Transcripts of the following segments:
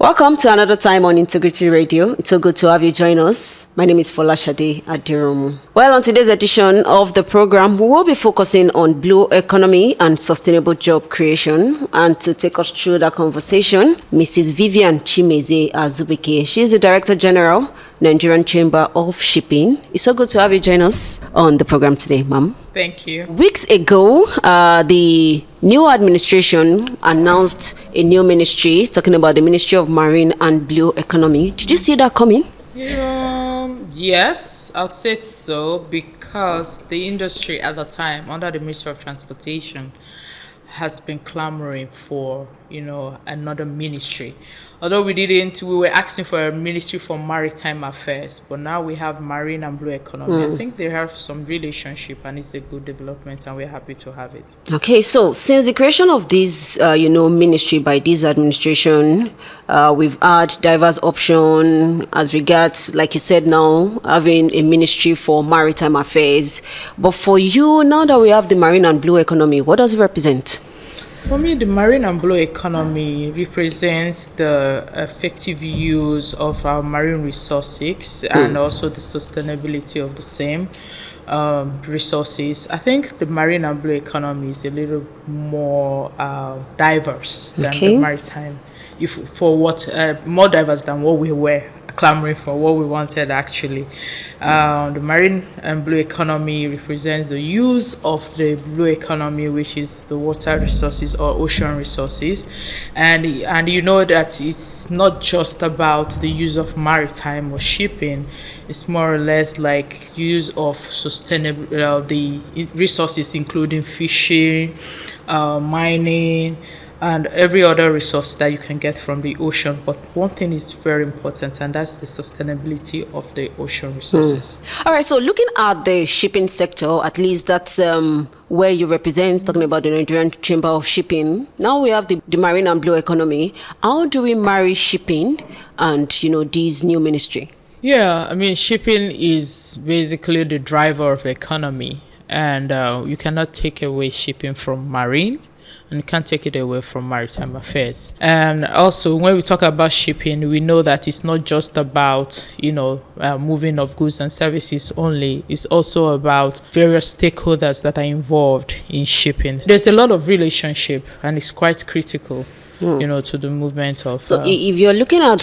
Welcome to another time on Integrity Radio. It's so good to have you join us. My name is Folashade Adiromu. Well, on today's edition of the program, we will be focusing on blue economy and sustainable job creation. And to take us through that conversation, Mrs. Vivian Chimezie Azubuike. She is the Director General, Nigerian Chamber of Shipping. It's so good to have you join us on the program today, ma'am. Thank you. Weeks ago, the new administration announced a new ministry, talking about the Ministry of Marine and Blue Economy. Did you see that coming? Yes, I'd say so, because the industry at the time, under the Ministry of Transportation, has been clamoring for, another ministry. Although we were asking for a ministry for maritime affairs, but now we have marine and blue economy. I think they have some relationship and it's a good development and we're happy to have it. Okay, so since the creation of this, ministry by this administration, we've had diverse option as regards, like you said now, having a ministry for maritime affairs. But for you, now that we have the marine and blue economy, what does it represent? For me, the marine and blue economy represents the effective use of our marine resources and also the sustainability of the same resources. I think the marine and blue economy is a little more diverse than the maritime. More diverse than what we were clamoring for, what we wanted actually. The marine and blue economy represents the use of the blue economy, which is the water resources or ocean resources, and you know that it's not just about the use of maritime or shipping. It's more or less like use of sustainable the resources, including fishing, mining, and every other resource that you can get from the ocean. But one thing is very important, and that's the sustainability of the ocean resources. All right, so looking at the shipping sector, at least that's where you represent, talking about the Nigerian Chamber of Shipping. Now we have the marine and blue economy. How do we marry shipping and, this new ministry? Yeah, shipping is basically the driver of the economy, and you cannot take away shipping from marine, and you can't take it away from maritime affairs. And also, when we talk about shipping, we know that it's not just about, moving of goods and services only. It's also about various stakeholders that are involved in shipping. There's a lot of relationship, and it's quite critical, to the movement of So if you're looking at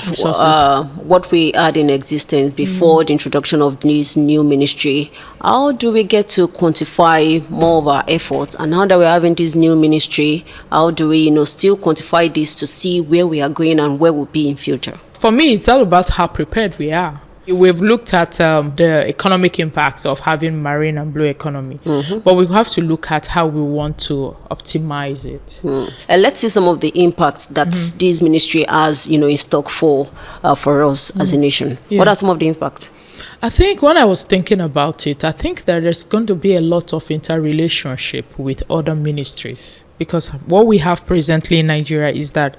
what we had in existence before the introduction of this new ministry, how do we get to quantify more of our efforts? And now that we're having this new ministry, how do we, still quantify this to see where we are going and where we'll be in future? For me, it's all about how prepared we are. We've looked at the economic impacts of having marine and blue economy, but we have to look at how we want to optimize it. Let's see some of the impacts that this ministry has, in stock for us as a nation. Yeah. What are some of the impacts? I think when I was thinking about it, I think that there's going to be a lot of interrelationship with other ministries, because what we have presently in Nigeria is that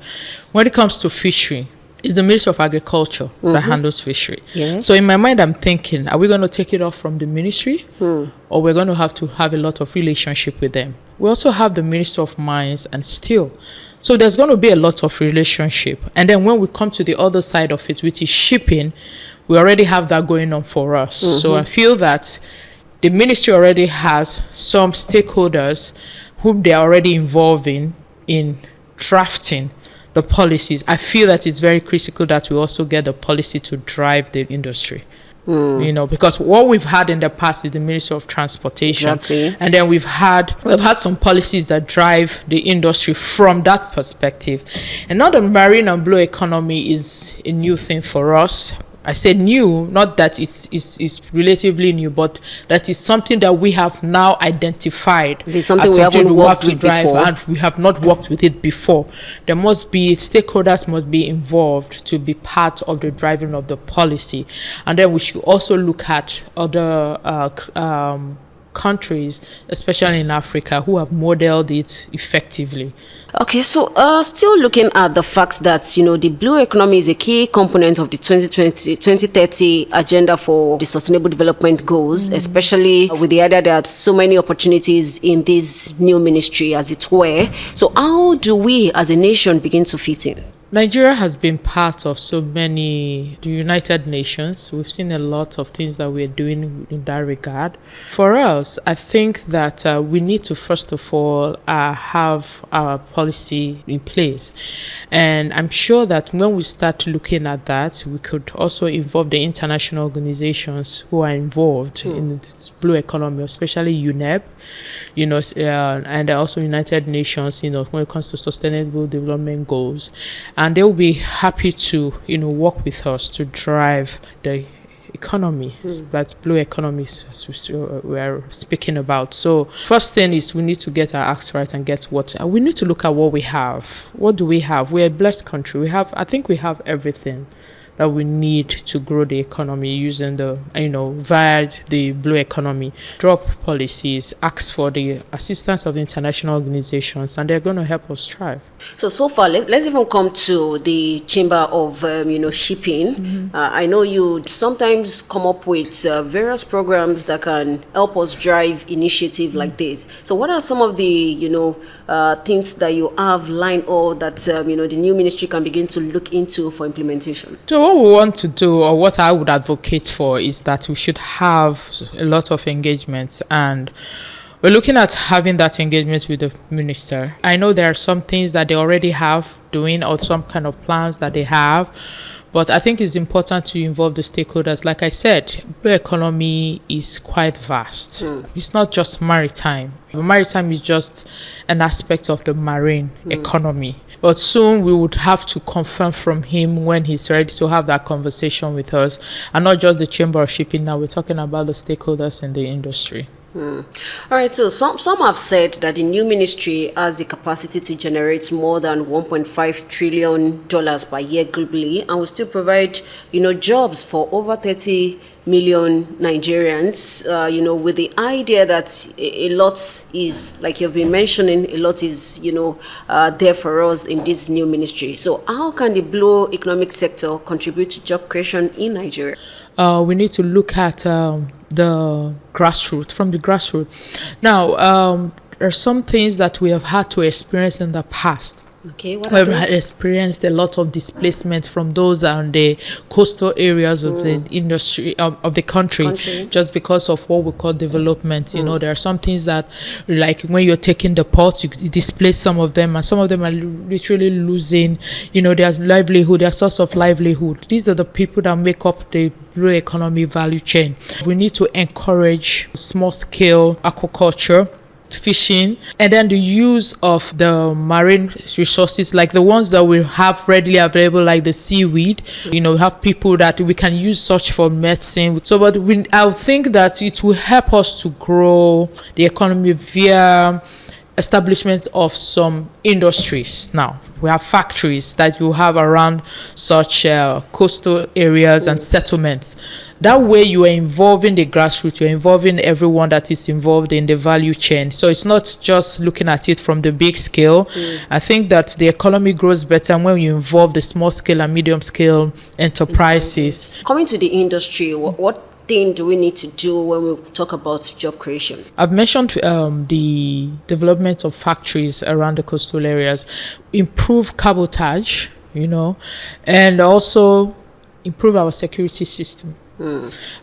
when it comes to fishery, it's the Ministry of Agriculture that handles fishery. Yes. So in my mind, I'm thinking, are we going to take it off from the ministry? Or we're going to have a lot of relationship with them? We also have the Ministry of Mines and Steel. So there's going to be a lot of relationship. And then when we come to the other side of it, which is shipping, we already have that going on for us. So I feel that the ministry already has some stakeholders whom they are already involved in drafting the policies. I feel that it's very critical that we also get the policy to drive the industry. Because what we've had in the past is the Ministry of Transportation. Exactly. And then we've had some policies that drive the industry from that perspective. And now the marine and blue economy is a new thing for us. I said new, not that it's relatively new, but that is something that we have now identified. It is something we haven't worked with before. And we have not worked with it before. Stakeholders must be involved to be part of the driving of the policy. And then we should also look at other countries, especially in Africa, who have modeled it effectively. Okay, so still looking at the fact that, the blue economy is a key component of the 2030 agenda for the Sustainable Development Goals, especially with the idea that so many opportunities in this new ministry, as it were. So how do we as a nation begin to fit in? Nigeria has been part of so many the United Nations. We've seen a lot of things that we're doing in that regard. For us, I think that we need to first of all have our policy in place, and I'm sure that when we start looking at that, we could also involve the international organizations who are involved in this blue economy, especially UNEP, and also United Nations, when it comes to sustainable development goals. And they'll be happy to, work with us to drive the economy, that blue economy as we are speaking about. So first thing is we need to get our acts right and get what we need to look at what we have. What do we have? We're a blessed country. I think we have everything that we need to grow the economy using via the blue economy. Drop policies, ask for the assistance of the international organizations, and they're going to help us thrive. So far, let's even come to the Chamber of, Shipping. I know you sometimes come up with various programs that can help us drive initiative like this. So what are some of the, things that you have lined up that, the new ministry can begin to look into for implementation? So what we want to do, or what I would advocate for, is that we should have a lot of engagements, and we're looking at having that engagement with the minister. I know there are some things that they already have doing, or some kind of plans that they have, but I think it's important to involve the stakeholders. Like I said, blue economy is quite vast. It's not just maritime. Maritime is just an aspect of the marine economy. But soon we would have to confirm from him when he's ready to have that conversation with us, and not just the Chamber of Shipping. Now we're talking about the stakeholders in the industry. All right, so some have said that the new ministry has the capacity to generate more than $1.5 trillion per year globally, and will still provide, jobs for over 30 million Nigerians, with the idea that a lot is, like you've been mentioning, a lot is, there for us in this new ministry. So how can the blue economic sector contribute to job creation in Nigeria? We need to look at the grassroots, from the grassroots. Now, there are some things that we have had to experience in the past. Okay, we've experienced a lot of displacement from those on the coastal areas of the industry of the country, just because of what we call development. There are some things that, like when you're taking the port, you displace some of them, and some of them are literally losing, their livelihood, their source of livelihood. These are the people that make up the blue economy value chain. We need to encourage small-scale aquaculture, fishing, and then the use of the marine resources, like the ones that we have readily available, like the seaweed. Have people that we can use such for medicine. So, but I think that it will help us to grow the economy via establishment of some industries. Now we have factories that you have around such coastal areas and settlements. That way you are involving the grassroots, you're involving everyone that is involved in the value chain. So it's not just looking at it from the big scale. I think that the economy grows better when you involve the small scale and medium scale enterprises. Coming to the industry, what thing do we need to do when we talk about job creation? I've mentioned the development of factories around the coastal areas, improve cabotage, and also improve our security system.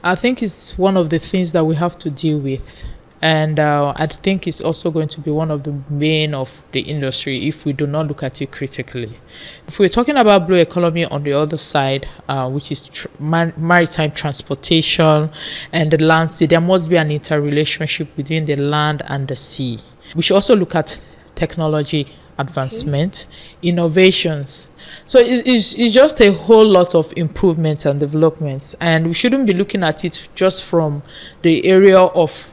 I think it's one of the things that we have to deal with. And I think it's also going to be one of the main of the industry if we do not look at it critically. If we're talking about blue economy on the other side, which is maritime transportation and the land sea, there must be an interrelationship between the land and the sea. We should also look at technology advancement, innovations. So it's just a whole lot of improvements and developments, and we shouldn't be looking at it just from the area of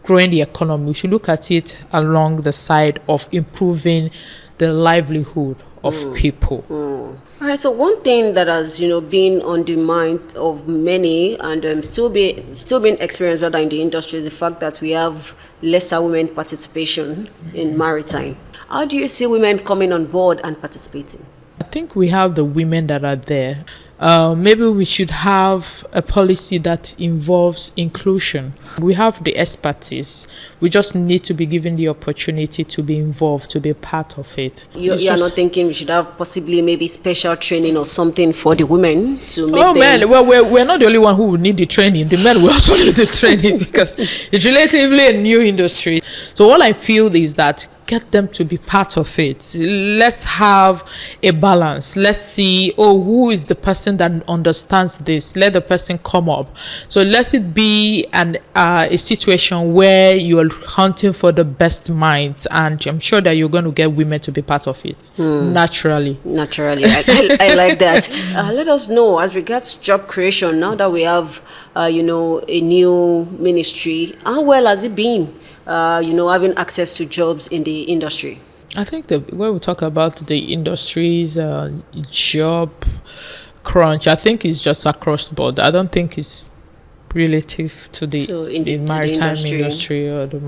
growing the economy. We should look at it along the side of improving the livelihood of people. All right, so one thing that has been on the mind of many and still being experienced rather in the industry is the fact that we have lesser women participation in maritime. How do you see women coming on board and participating? I think we have the women that are there. Maybe we should have a policy that involves inclusion. We have the expertise. We just need to be given the opportunity to be involved, to be part of it. You're not thinking we should have possibly maybe special training or something for the women to make them... man, well, we're not the only one who will need the training. The men will also need the training because it's relatively a new industry. So all I feel is that get them to be part of it. Let's have a balance. Let's see, who is the person that understands this? Let the person come up. So let it be a situation where you're hunting for the best minds, and I'm sure that you're going to get women to be part of it naturally. I like that. Let us know as regards job creation, now that we have a new ministry, how well has it been having access to jobs in the industry? I think that when we talk about the industry's job crunch, I think it's just across the board. I don't think it's relative to the maritime industry or the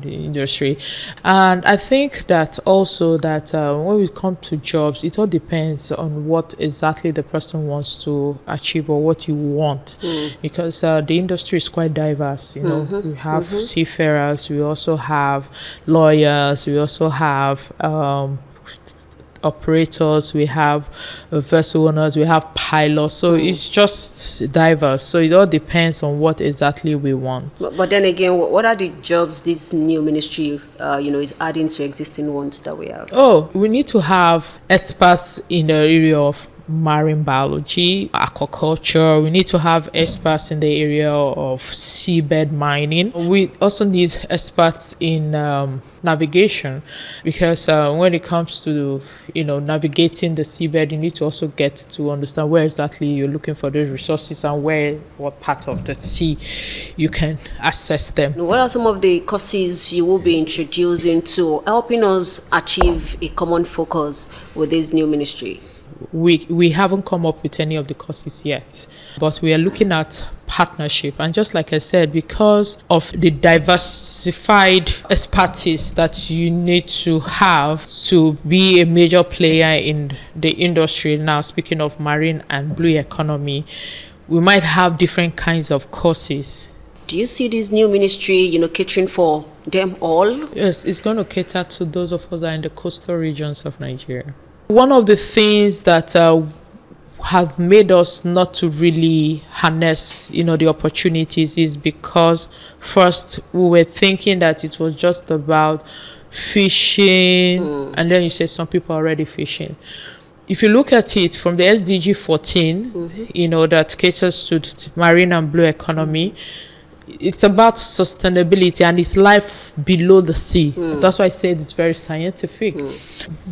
industry. And I think that also that when we come to jobs, it all depends on what exactly the person wants to achieve or what you want, because the industry is quite diverse. We have seafarers, we also have lawyers, we also have operators, we have vessel owners, we have pilots, so it's just diverse. So it all depends on what exactly we want. But then again, what are the jobs this new ministry is adding to existing ones that we have? We need to have experts in the area of marine biology, aquaculture. We need to have experts in the area of seabed mining. We also need experts in navigation, because when it comes to navigating the seabed, you need to also get to understand where exactly you're looking for those resources and what part of the sea you can access them. What are some of the courses you will be introducing to helping us achieve a common focus with this new ministry? We haven't come up with any of the courses yet, but we are looking at partnership. And just like I said, because of the diversified expertise that you need to have to be a major player in the industry now, speaking of marine and blue economy, we might have different kinds of courses. Do you see this new ministry, catering for them all? Yes, it's going to cater to those of us that are in the coastal regions of Nigeria. One of the things that have made us not to really harness, the opportunities is because first we were thinking that it was just about fishing, and then you say some people are already fishing. If you look at it from the SDG 14, that caters to marine and blue economy, it's about sustainability and it's life below the sea. That's why I said it's very scientific.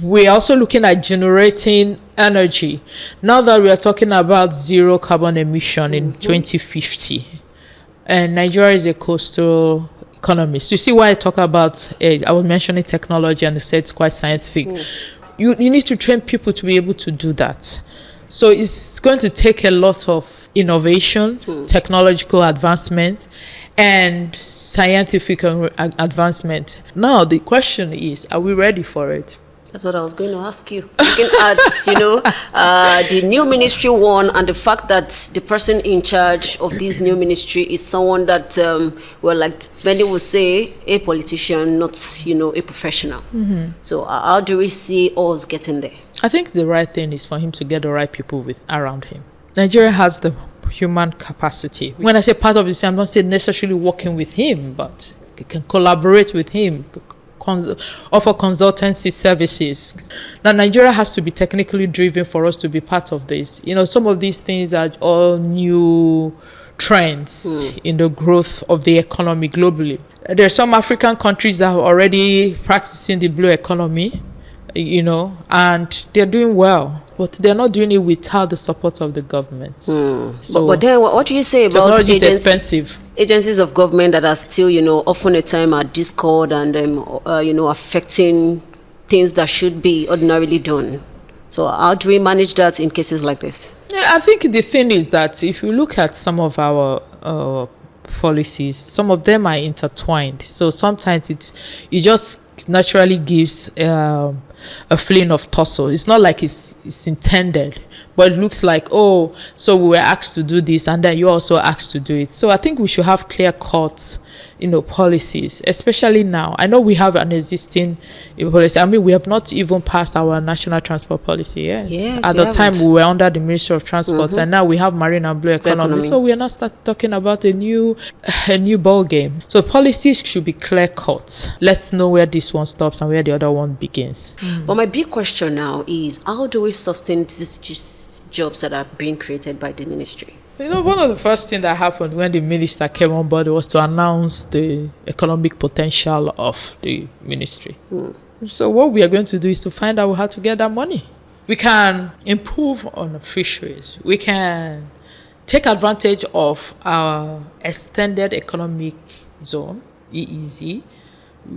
We're also looking at generating energy. Now that we are talking about zero carbon emission in 2050, and Nigeria is a coastal economy. So you see why I talk about, I was mentioning technology and I said it's quite scientific. You need to train people to be able to do that. So it's going to take a lot of innovation, technological advancement, and scientific advancement. Now, the question is, are we ready for it? That's what I was going to ask you. Looking at, the new ministry one, and the fact that the person in charge of this new ministry is someone that, like many will say, a politician, not, a professional. So how do we see us getting there? I think the right thing is for him to get the right people around him. Nigeria has the human capacity. When I say part of this, I'm not saying necessarily working with him, but you can collaborate with him, offer consultancy services. Now, Nigeria has to be technically driven for us to be part of this. Some of these things are all new trends in the growth of the economy globally. There are some African countries that are already practicing the blue economy, and they're doing well, but they're not doing it without the support of the government. So, but then what do you say about agencies of government that are still, often a time at discord and, affecting things that should be ordinarily done? So how do we manage that in cases like this? Yeah, I think the thing is that if you look at some of our policies, some of them are intertwined. So sometimes it just naturally gives a feeling of tussle. It's not like it's intended, but it looks like, oh, so we were asked to do this and then you also asked to do it. So I think we should have clear cut, policies, especially now. I know we have an existing policy. I mean, we have not even passed our national transport policy yet. Yes, at the time we were under the Ministry of Transport, and now we have marine and blue economy. So we are now start talking about a new ball game. So policies should be clear cut. Let's know where this one stops and where the other one begins. But my big question now is, how do we sustain these jobs that are being created by the ministry? One of the first things that happened when the minister came on board was to announce the economic potential of the ministry. So what we are going to do is to find out how to get that money. We can improve on the fisheries. We can take advantage of our extended economic zone, EEZ.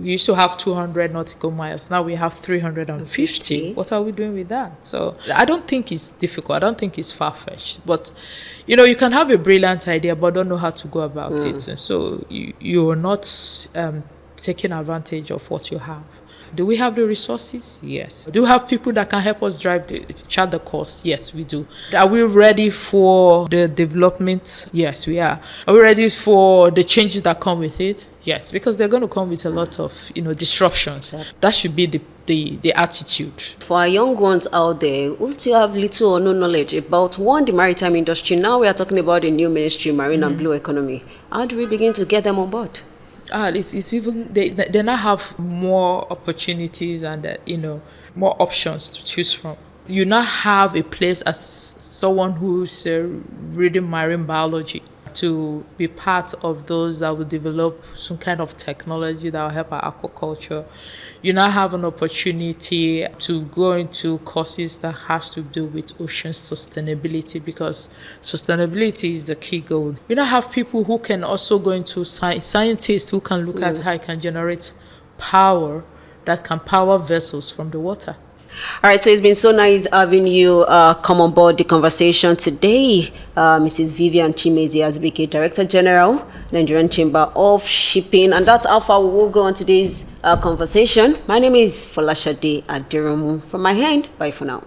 We used to have 200 nautical miles. Now we have 350. What are we doing with that? So I don't think it's difficult. I don't think it's far-fetched. But, you can have a brilliant idea but don't know how to go about it. And so you are not taking advantage of what you have. Do we have the resources? Yes. Do we have people that can help us chart the course? Yes, we do. Are we ready for the development? Yes, we are. Are we ready for the changes that come with it? Yes, because they're going to come with a lot of, disruptions. That should be the attitude. For our young ones out there who still have little or no knowledge about, the maritime industry, now we are talking about a new ministry, marine and blue economy. How do we begin to get them on board? It's even they now have more opportunities and more options to choose from. You now have a place as someone who's reading marine biology to be part of those that will develop some kind of technology that will help our aquaculture. You now have an opportunity to go into courses that have to do with ocean sustainability, because sustainability is the key goal. You now have people who can also go into scientists who can look at how you can generate power that can power vessels from the water. All right, so it's been so nice having you come on board the conversation today, Mrs. Vivian Chimezie, Azubuike, Director General, Nigerian Chamber of Shipping. And that's how far we will go on today's conversation. My name is Folashade Adiromu. From my hand, bye for now.